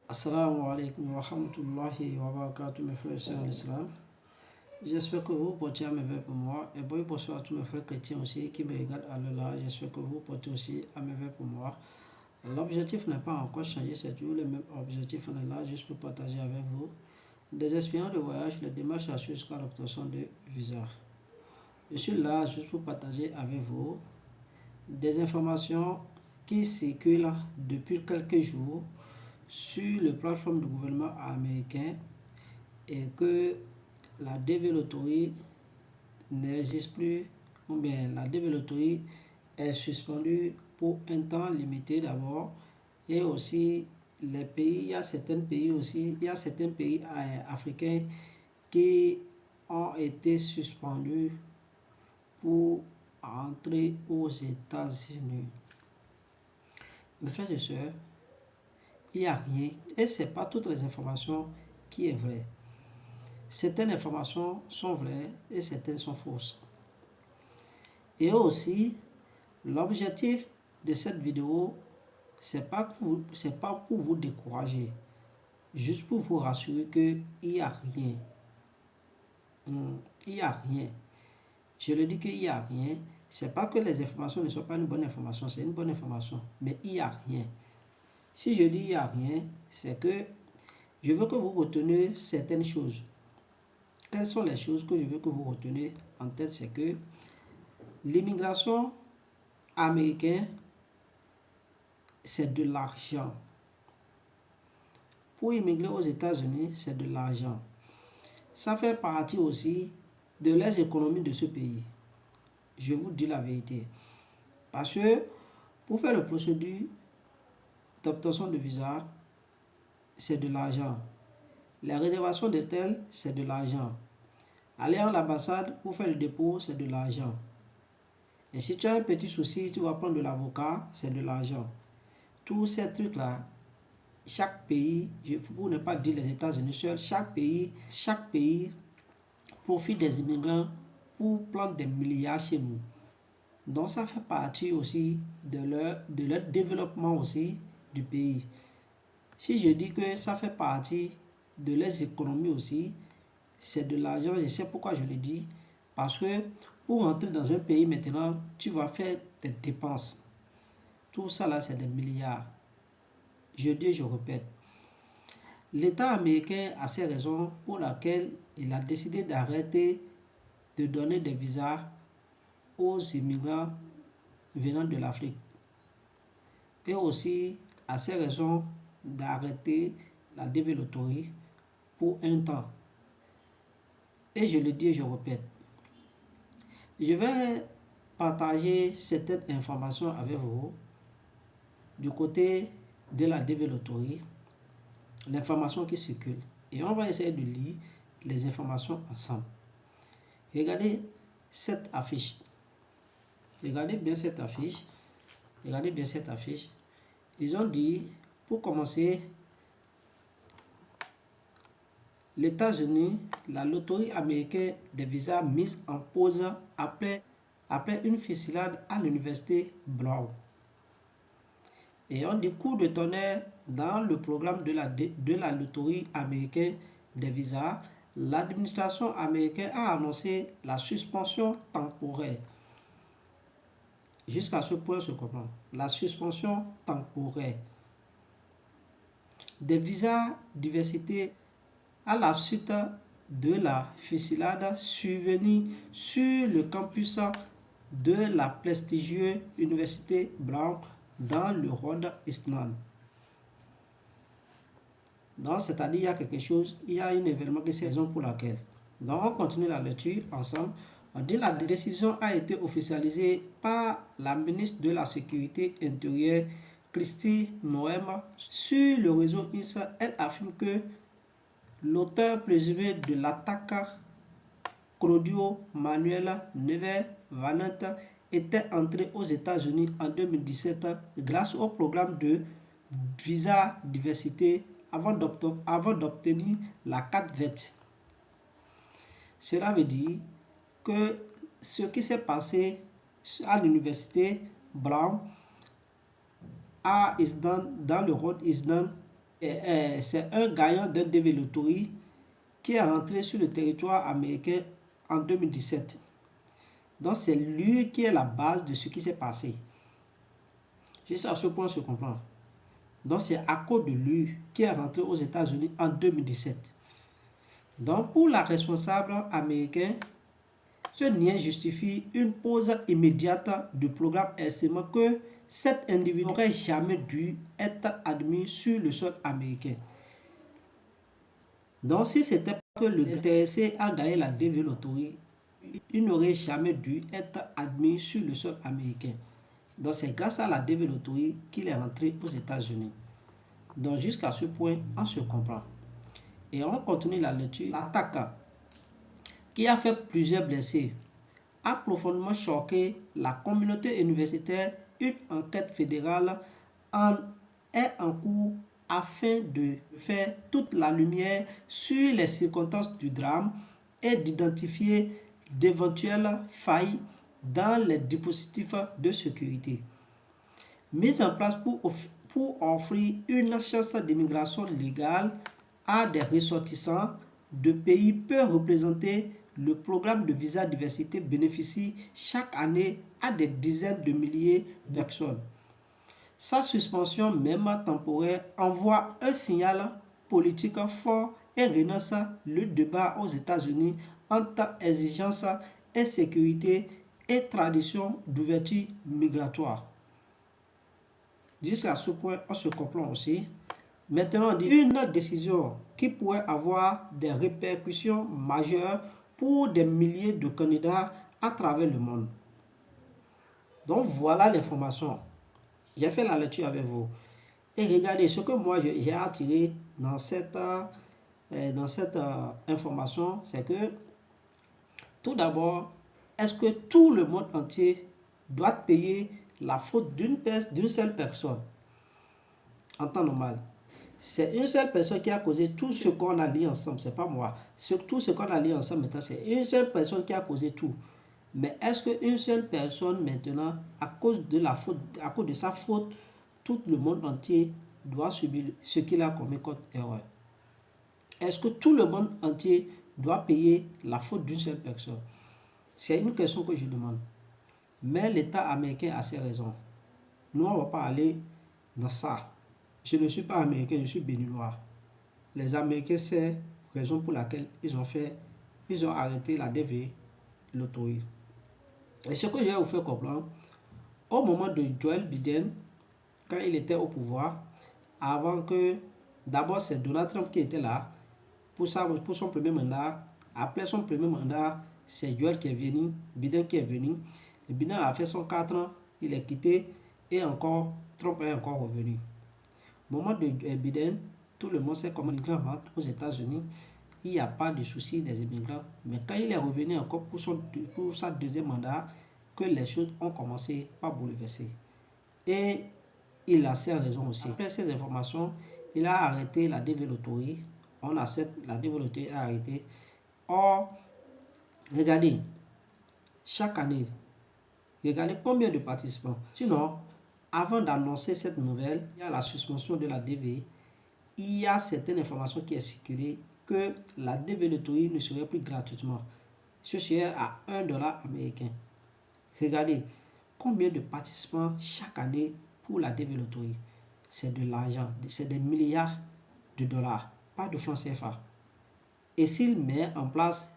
Assalamu alaikum wa rahmatullahi wa barakatuh, mes frères et sœurs en l'islam. J'espère que vous portez à merveille pour moi. Et bonsoir à tous mes frères chrétiens aussi qui me regardent à l'heure. J'espère que vous portez aussi à merveille pour moi. L'objectif n'a pas encore changé, c'est toujours le même objectif. On est là juste pour partager avec vous des expériences de voyage, les démarches à suivre jusqu'à l'obtention de visa. Je suis là juste pour partager avec vous des informations qui circulent depuis quelques jours sur le plateforme du gouvernement américain et que la DV n'existe plus, ou bien la DV est suspendue pour un temps limité d'abord, et aussi les pays, il y a certains pays aussi, il y a certains pays africains qui ont été suspendus pour entrer aux États-Unis. Mes frères et sœurs, il n'y a rien, et ce n'est pas toutes les informations qui est vraie. Certaines informations sont vraies et certaines sont fausses. Et aussi, l'objectif de cette vidéo, c'est pas pour vous décourager, juste pour vous rassurer qu'il n'y a rien. Il n'y a rien. Je le dis qu'il n'y a rien. C'est pas que les informations ne sont pas une bonne information, c'est une bonne information, mais il n'y a rien. Si je dis il n'y a rien, c'est que je veux que vous reteniez certaines choses. Quelles sont les choses que je veux que vous reteniez en tête? C'est que l'immigration américaine, c'est de l'argent. Pour immigrer aux États-Unis, c'est de l'argent. Ça fait partie aussi de les économies de ce pays. Je vous dis la vérité. Parce que pour faire le procédure d'obtention de visa, c'est de l'argent. Les réservations d'hôtel, c'est de l'argent. Aller à l'ambassade pour faire le dépôt, c'est de l'argent. Et si tu as un petit souci, tu vas prendre de l'avocat, c'est de l'argent. Tous ces trucs-là, chaque pays, pour ne pas dire les États-Unis seuls, chaque pays profite des immigrants pour prendre des milliards chez nous. Donc ça fait partie aussi de leur développement aussi du pays. Si je dis que ça fait partie de leurs économies aussi, c'est de l'argent. Je sais pourquoi je le dis. Parce que pour entrer dans un pays maintenant, tu vas faire des dépenses. Tout ça là, c'est des milliards. Je dis, je répète. L'État américain a ses raisons pour lesquelles il a décidé d'arrêter de donner des visas aux immigrants venant de l'Afrique. Et aussi a ses raisons d'arrêter la DV pour un temps. Et je le dis et je répète. Je vais partager certaines informations avec vous du côté de la DV l'information qui circule. Et on va essayer de lire les informations ensemble. Regardez cette affiche. Regardez bien cette affiche. Regardez bien cette affiche. Ils ont dit, pour commencer, les États-Unis, la loterie américaine des visas mise en pause après une fusillade à l'université Brown. Et on dit coup de tonnerre dans le programme de la loterie américaine des visas. L'administration américaine a annoncé la suspension temporaire. Jusqu'à ce point, se comprend. La suspension temporaire des visas diversité à la suite de la fusillade survenue sur le campus de la prestigieuse université Brown dans le Rhode Island. Donc, c'est-à-dire il y a quelque chose, il y a un événement qui est raison pour laquelle. Donc, on continue la lecture ensemble. On dit la décision a été officialisée par la ministre de la Sécurité intérieure, Kristi Noem, sur le réseau INSA. Elle affirme que l'auteur présumé de l'attaque, Claudio Manuel Neves Vanette, était entré aux États-Unis en 2017 grâce au programme de visa diversité avant d'obtenir la carte verte. Cela veut dire que ce qui s'est passé à l'université Brown dans le Rhode Island C'est un gagnant d'un DV Lottery qui est rentré sur le territoire américain en 2017. Donc c'est lui qui est la base de ce qui s'est passé. Juste à ce point, on se comprend. Donc c'est à cause de lui qui est rentré aux États-Unis en 2017. Donc pour la responsable américaine, ce lien justifie une pause immédiate du programme, estimant que cet individu n'aurait jamais dû être admis sur le sol américain. Donc si c'était que l'intéressé a gagné la DV Lottery, il n'aurait jamais dû être admis sur le sol américain. Donc c'est grâce à la DV Lottery qu'il est rentré aux États-Unis. Donc jusqu'à ce point, on se comprend. Et on continue la lecture. L'attaque qui a fait plusieurs blessés a profondément choqué la communauté universitaire. Une enquête fédérale est en cours afin de faire toute la lumière sur les circonstances du drame et d'identifier d'éventuelles failles dans les dispositifs de sécurité mis en place pour offrir une chance d'immigration légale à des ressortissants de pays peu représentés. Le programme de visa diversité bénéficie chaque année à des dizaines de milliers de personnes. Sa suspension, même temporaire, envoie un signal politique fort et relance le débat aux États-Unis entre exigence et sécurité et tradition d'ouverture migratoire. Jusqu'à ce point, on se comprend aussi. Maintenant, on dit une décision qui pourrait avoir des répercussions majeures pour des milliers de candidats à travers le monde. Donc voilà l'information. J'ai fait la lecture avec vous. Et regardez, ce que moi j'ai attiré dans cette information, c'est que tout d'abord, est-ce que tout le monde entier doit payer la faute d'une seule personne en temps normal? C'est une seule personne qui a causé tout ce qu'on a lu ensemble, c'est pas moi. Tout ce qu'on a lu ensemble maintenant, c'est une seule personne qui a causé tout. Mais est-ce qu'une seule personne maintenant, à cause de sa faute, tout le monde entier doit subir ce qu'il a commis comme erreur? Est-ce que tout le monde entier doit payer la faute d'une seule personne? C'est une question que je demande. Mais l'État américain a ses raisons. Nous, on ne va pas aller dans ça. Je ne suis pas américain, je suis béninois. Les Américains, c'est la raison pour laquelle ils ont arrêté la DV Lottery. Et ce que je vais vous faire comprendre, au moment de Joe Biden, quand il était au pouvoir, avant que, d'abord c'est Donald Trump qui était là pour son premier mandat. Après son premier mandat, c'est Joe qui est venu, Biden qui est venu. Et Biden a fait son 4 ans, il est quitté et encore, Trump est encore revenu. Au moment de Biden, tout le monde sait comment les immigrants rentrent aux États-Unis. Il n'y a pas de souci des immigrants. Mais quand il est revenu encore pour sa deuxième mandat, que les choses ont commencé à bouleverser. Et il a ses raisons aussi. Après ces informations, il a arrêté la DV Lottery. On accepte, la DV Lottery a arrêté. Or, regardez, chaque année, regardez combien de participants. Sinon, avant d'annoncer cette nouvelle, il y a la suspension de la DV. Il y a certaines informations qui est circulée que la DV Lottery ne serait plus gratuitement. Ce serait à $1 américain. Regardez combien de participants chaque année pour la DV Lottery. C'est de l'argent, c'est des milliards de dollars, pas de francs CFA. Et s'il met en place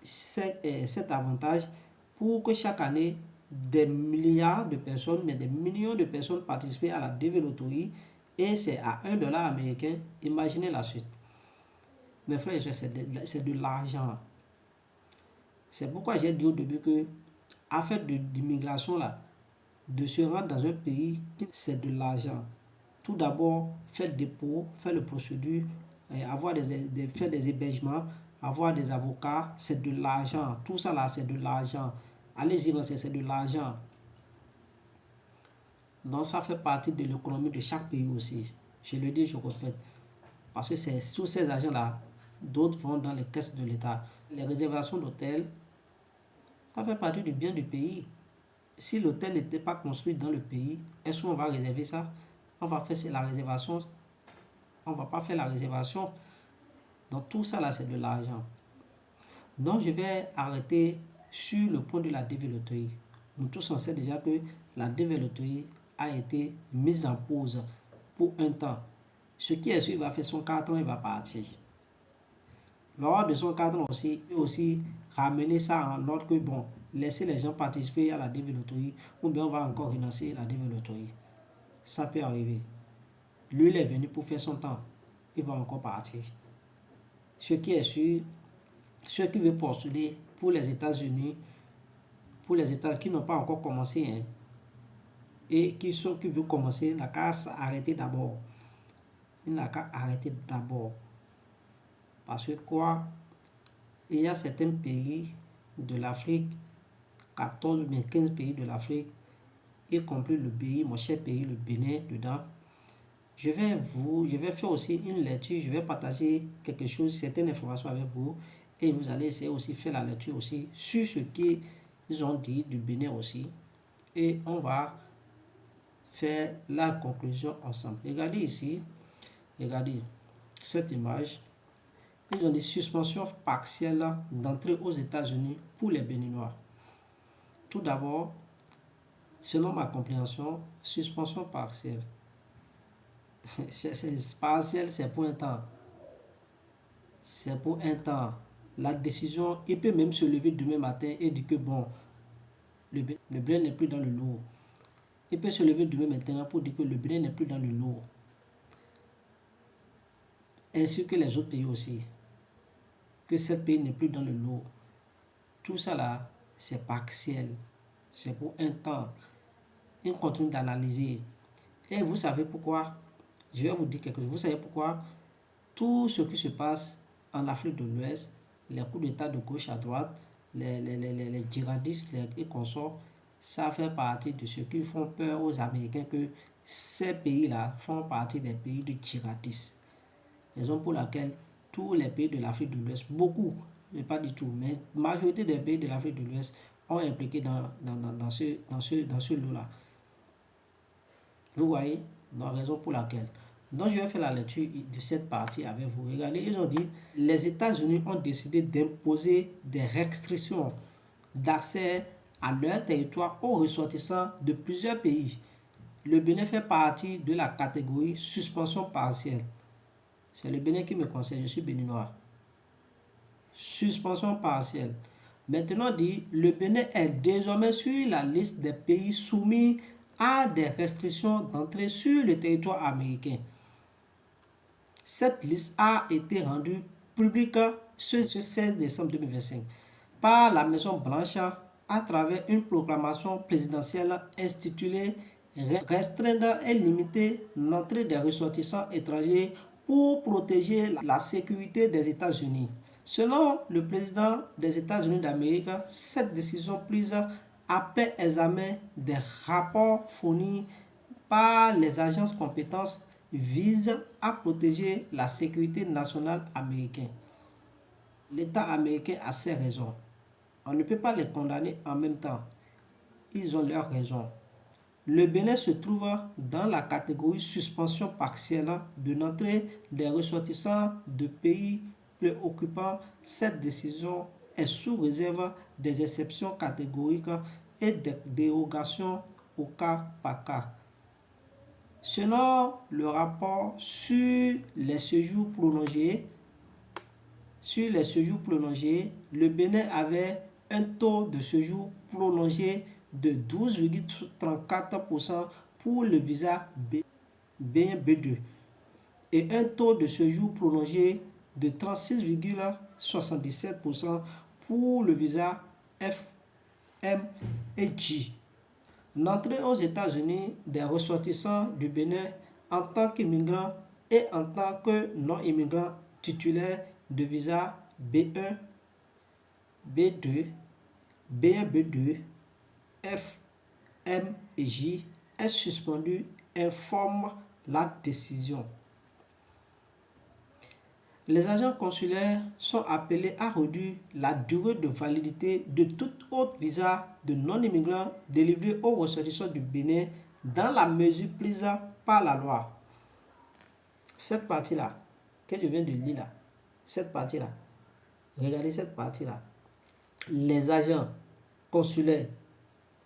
cet avantage pour que chaque année, des milliards de personnes, mais des millions de personnes participent à la DV Lottery et c'est à $1 américain, imaginez la suite. Mes frères et sœurs, c'est de l'argent. C'est pourquoi j'ai dit au début que affaire d'immigration là, de se rendre dans un pays, c'est de l'argent. Tout d'abord, faire le dépôt, faire le procédure, faire des hébergements, avoir des avocats, c'est de l'argent. Tout ça là, c'est de l'argent. Allez-y, c'est de l'argent. Donc ça fait partie de l'économie de chaque pays aussi. Je le dis, je répète. Parce que c'est sous ces argents-là, d'autres vont dans les caisses de l'État. Les réservations d'hôtels, ça fait partie du bien du pays. Si l'hôtel n'était pas construit dans le pays, est-ce qu'on va réserver ça? On va faire la réservation On ne va pas faire la réservation. Donc tout ça là, c'est de l'argent. Donc je vais arrêter sur le point de la développerie. Nous tous on sait déjà que la développerie a été mise en pause pour un temps. Ce qui est sûr, il va faire son carton, il va partir. Lors de son cadre aussi, et aussi ramener ça en ordre que bon, laisser les gens participer à la développerie ou bien on va encore renoncer à la développerie. Ça peut arriver. Lui, il est venu pour faire son temps. Il va encore partir. Ce qui est sûr, ceux qui veulent postuler pour les États-Unis, pour les États qui n'ont pas encore commencé, hein, et qui veulent commencer, il n'a qu'à arrêter d'abord. Il n'a qu'à arrêter d'abord. Parce que quoi? Il y a certains pays de l'Afrique, 14 ou bien 15 pays de l'Afrique, y compris le pays, mon cher pays, le Bénin, dedans. Je vais faire aussi une lecture, je vais partager quelque chose, certaines informations avec vous, et vous allez essayer aussi de faire la lecture aussi sur ce qu'ils ont dit du Bénin aussi, et on va faire la conclusion ensemble. Regardez ici, regardez cette image. Ils ont des suspensions partielles d'entrée aux États-Unis pour les Béninois. Tout d'abord, selon ma compréhension, suspension partielle. C'est partiel, c'est pour un temps. C'est pour un temps. La décision, il peut même se lever demain matin et dire que bon, le Bénin n'est plus dans le lot. Il peut se lever demain matin pour dire que le Bénin n'est plus dans le lot. Ainsi que les autres pays aussi. Que ce pays n'est plus dans le lot. Tout ça là, c'est partiel. C'est pour un temps. Il continue d'analyser. Et vous savez pourquoi? Je vais vous dire quelque chose. Vous savez pourquoi? Tout ce qui se passe en Afrique de l'Ouest, les coups d'État de gauche à droite, les djihadistes et consorts, ça fait partie de ce qui font peur aux Américains que ces pays-là font partie des pays de djihadistes. Raison pour laquelle tous les pays de l'Afrique de l'Ouest, beaucoup, mais pas du tout, mais la majorité des pays de l'Afrique de l'Ouest ont impliqué dans ce lot-là. Vous voyez, la raison pour laquelle. Donc, je vais faire la lecture de cette partie avec vous. Regardez, ils ont dit, les États-Unis ont décidé d'imposer des restrictions d'accès à leur territoire aux ressortissants de plusieurs pays. Le Bénin fait partie de la catégorie suspension partielle. C'est le Bénin qui me concerne, je suis béninois. Suspension partielle. Maintenant dit, le Bénin est désormais sur la liste des pays soumis à des restrictions d'entrée sur le territoire américain. Cette liste a été rendue publique ce 16 décembre 2025 par la Maison Blanche à travers une proclamation présidentielle intitulée « Restreindre et limiter l'entrée des ressortissants étrangers pour protéger la sécurité des États-Unis ». Selon le président des États-Unis d'Amérique, cette décision prise après examen des rapports fournis par les agences compétentes vise à protéger la sécurité nationale américaine. L'État américain a ses raisons. On ne peut pas les condamner en même temps. Ils ont leurs raisons. Le Bénin se trouve dans la catégorie suspension partielle de l'entrée des ressortissants de pays préoccupants. Cette décision est sous réserve des exceptions catégoriques et des dérogations au cas par cas. Selon le rapport sur les séjours prolongés, le Bénin avait un taux de séjour prolongé de 12,34% pour le visa B1 B2 et un taux de séjour prolongé de 36,77% pour le visa FM et J. L'entrée aux États-Unis des ressortissants du Bénin en tant qu'immigrants et en tant que non-immigrants titulaires de visa B1, B2, B1, B2, F, M et J est suspendue, informe la décision. Les agents consulaires sont appelés à réduire la durée de validité de tout autre visa de non-immigrants délivré aux ressortissants du Bénin dans la mesure prise par la loi. cette partie-là, que je viens de lire là, cette partie-là, regardez cette partie-là. Les agents consulaires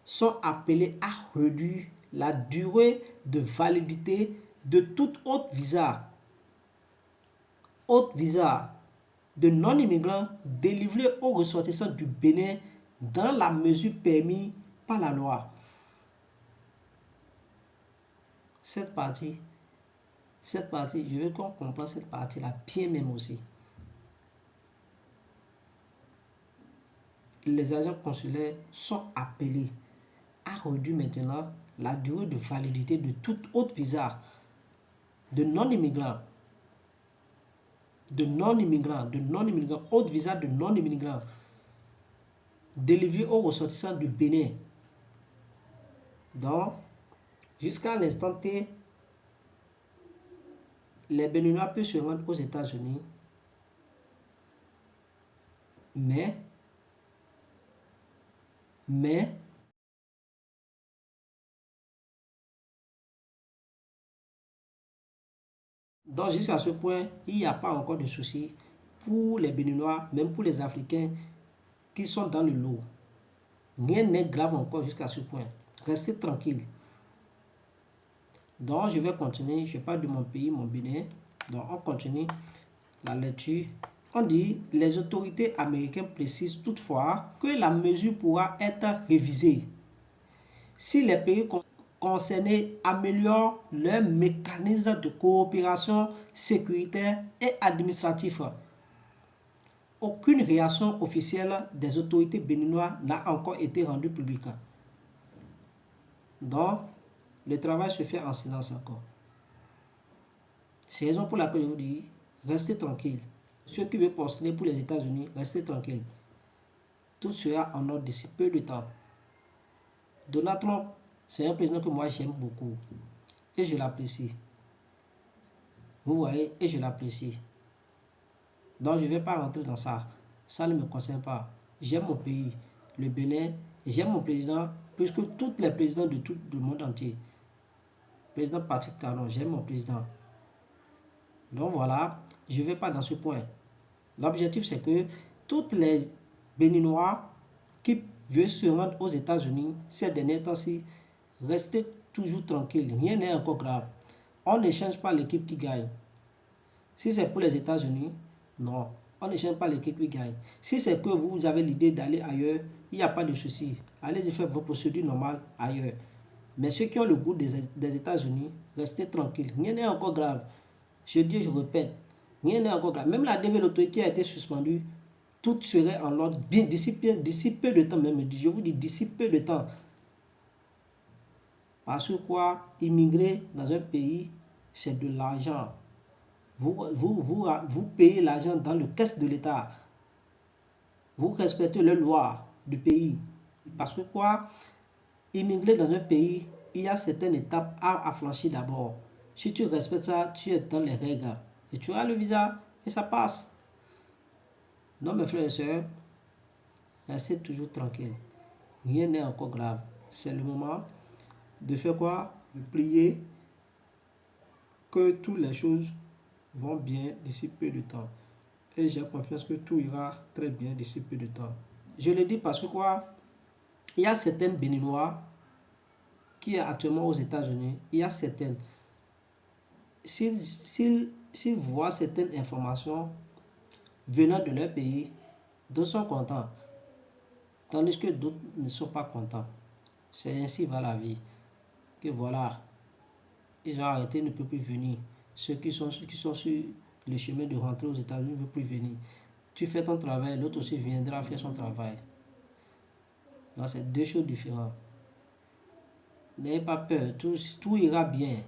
sont appelés à réduire la durée de validité de toute autre visa de non-immigrants délivré aux ressortissants du Bénin dans la mesure permise par la loi. Cette partie, je veux qu'on comprenne cette partie-là bien même aussi. Les agents consulaires sont appelés à réduire maintenant la durée de validité de toute autre visa de non-immigrants, autre visa de non-immigrants délivré aux ressortissants du Bénin. Donc, jusqu'à l'instant T, les Béninois peuvent se rendre aux États-Unis, mais donc jusqu'à ce point, il n'y a pas encore de souci pour les Béninois, même pour les Africains qui sont dans le lot. Rien n'est grave encore jusqu'à ce point. Restez tranquille. Donc, je vais continuer. Je parle de mon pays, mon Bénin. Donc, on continue la lecture. On dit, les autorités américaines précisent toutefois que la mesure pourra être révisée si les pays concernés améliorent leurs mécanismes de coopération sécuritaire et administratif. Aucune réaction officielle des autorités béninoises n'a encore été rendue publique. Donc, le travail se fait en silence encore. C'est la raison pour laquelle je vous dis, restez tranquille. Ceux qui veulent postuler pour les États-Unis, restez tranquille. Tout sera en ordre d'ici peu de temps. Donald Trump, c'est un président que moi j'aime beaucoup. Et je l'apprécie. Vous voyez, et je l'apprécie. Donc je ne vais pas rentrer dans ça. Ça ne me concerne pas. J'aime mon pays, le Bénin, et j'aime mon président, puisque tous les présidents de tout le monde entier. Président Patrick Talon, j'aime mon président. Donc voilà, je ne vais pas dans ce point. L'objectif c'est que tous les Béninois qui veulent se rendre aux États-Unis ces derniers temps-ci, restez toujours tranquille. Rien n'est encore grave. On ne change pas l'équipe qui gagne. Si c'est pour les États-Unis, non, on ne change pas l'équipe qui gagne. Si c'est que vous avez l'idée d'aller ailleurs, il n'y a pas de souci. Allez-y faire vos procédures normales ailleurs. Mais ceux qui ont le goût des États-Unis, restez tranquille. Rien n'est encore grave. Je dis et je répète, rien n'est encore grave. Même la DV qui a été suspendue, tout serait en ordre d'ici peu de temps même. Je vous dis d'ici peu de temps. Parce que quoi, immigrer dans un pays, c'est de l'argent. Vous payez l'argent dans le caisse de l'État. Vous respectez les lois du pays. Parce que quoi, immigrer dans un pays, il y a certaines étapes à franchir d'abord. Si tu respectes ça, tu es dans les règles. Et tu as le visa et ça passe. Non, mes frères et sœurs, restez toujours tranquille. Rien n'est encore grave. C'est le moment de faire quoi? De prier que toutes les choses vont bien d'ici peu de temps. Et j'ai confiance que tout ira très bien d'ici peu de temps. Je le dis parce que quoi? Il y a certaines Béninois qui est actuellement aux États-Unis. Il y a certaines. S'ils voient certaines informations venant de leur pays, d'autres sont contents. Tandis que d'autres ne sont pas contents. C'est ainsi va la vie. Que voilà, ils ont arrêté, ils ne peuvent plus venir. Ceux qui sont sur le chemin de rentrer aux États-Unis ne veulent plus venir. Tu fais ton travail, l'autre aussi viendra faire son travail. Donc c'est deux choses différentes. N'ayez pas peur, tout ira bien.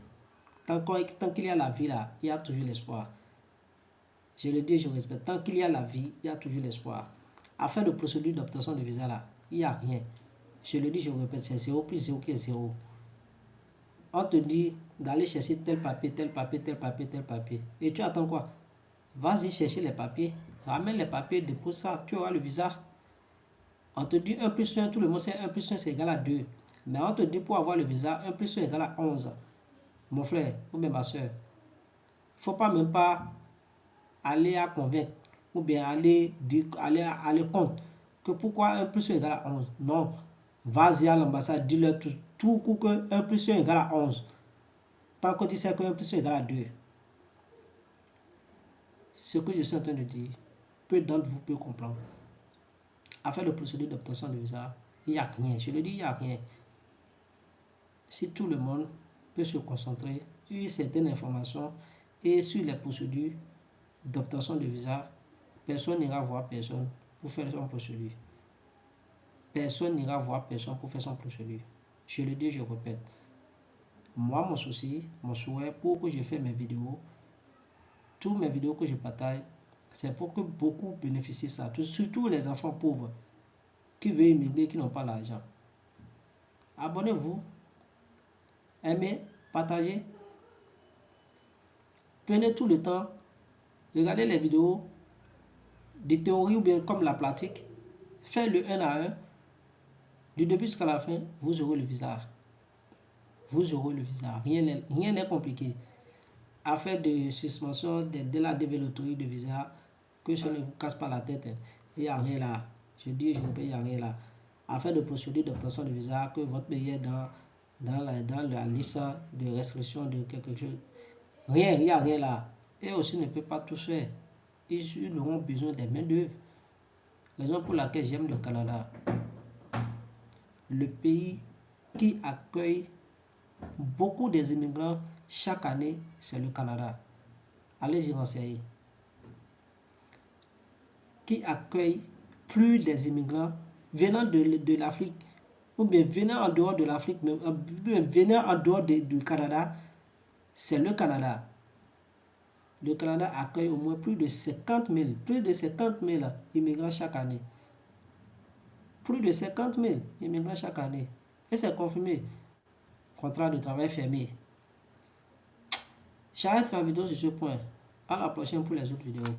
Tant qu'il y a la vie là, il y a toujours l'espoir. Je le dis, je respecte. Tant qu'il y a la vie, il y a toujours l'espoir. Afin de procédure d'obtention de visa là, il n'y a rien. Je le dis, je répète, c'est 0 plus 0 qui est 0. On te dit d'aller chercher tel papier, tel papier, tel papier, tel papier. Et tu attends quoi? Vas-y chercher les papiers. Ramène les papiers, dépose ça, tu auras le visa. On te dit 1 plus 1, tout le monde sait 1 plus 1 c'est égal à 2. Mais on te dit pour avoir le visa, 1 plus 1 est égal à 11. Mon frère ou même ma soeur, faut pas même pas aller à convaincre ou bien aller contre que pourquoi 1 plus 1 égale à 11. Non, vas-y à l'ambassade, dis-leur tout coup que 1 plus 1 égale à 11. Tant que tu sais que 1 plus 1 égale à 2. Ce que je suis en train de dire, peu d'entre vous peuvent comprendre. Afin de procéder d'obtention de visa, il n'y a rien. Je le dis, il n'y a rien. Si tout le monde peut se concentrer sur certaines informations et sur les procédures d'obtention de visa, personne n'ira voir personne pour faire son procédure. Personne n'ira voir personne pour faire son procédure. Je le dis, je répète. Moi, mon souci, mon souhait pour que je fasse mes vidéos, toutes mes vidéos que je partage, c'est pour que beaucoup bénéficient de ça. Surtout les enfants pauvres qui veulent immigrer, qui n'ont pas l'argent. Abonnez-vous, aimez, partagez. Prenez tout le temps, regardez les vidéos de théorie ou bien comme la pratique. Faites le 1 à 1. Du début jusqu'à la fin, vous aurez le visa. Vous aurez le visa. Rien n'est compliqué. Affaire de suspension de la développerie de visa, que ça ne vous casse pas la tête. Il n'y a rien là. Je dis, je vous paye, il n'y a rien là. Affaire de procédure d'obtention de visa, que votre pays est dans la liste de restriction de quelque chose. Rien, il n'y a rien là. Et aussi ne peut pas tout faire. Ils auront besoin des main-d'œuvre. Raison pour laquelle j'aime le Canada. Le pays qui accueille beaucoup des immigrants chaque année, c'est le Canada. Allez-y renseigner. Qui accueille plus des immigrants venant de l'Afrique, ou bien venant en dehors de l'Afrique, venant en dehors du Canada, c'est le Canada. Le Canada accueille au moins plus de 50 000 immigrants chaque année. Plus de 50 000 immigrants chaque année. Et c'est confirmé. Contrat de travail fermé. J'arrête la vidéo sur ce point. À la prochaine pour les autres vidéos.